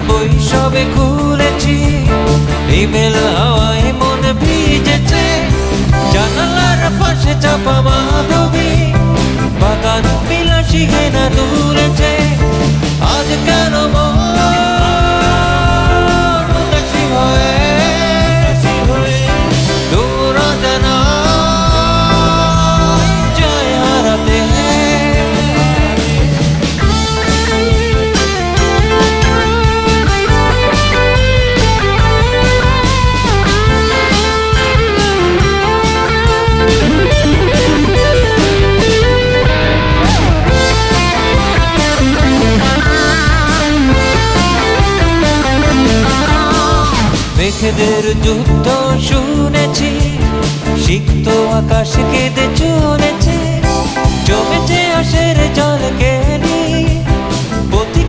বই সবে খুলেছি, ইমেল হাওয়ায় মন ভিজেছে। জানালার পাশে চাপা মাধবী, বাগান বিলাসী ঘেনা দুলেছে। আজ কেন মন উদাসী হয়ে দূর অজানা যায় হারাতে। মেঘেদের যুদ্ধ শুনেছি, সিক্ত আকাশ কেঁদে চলেছে। জমেছে আশের জল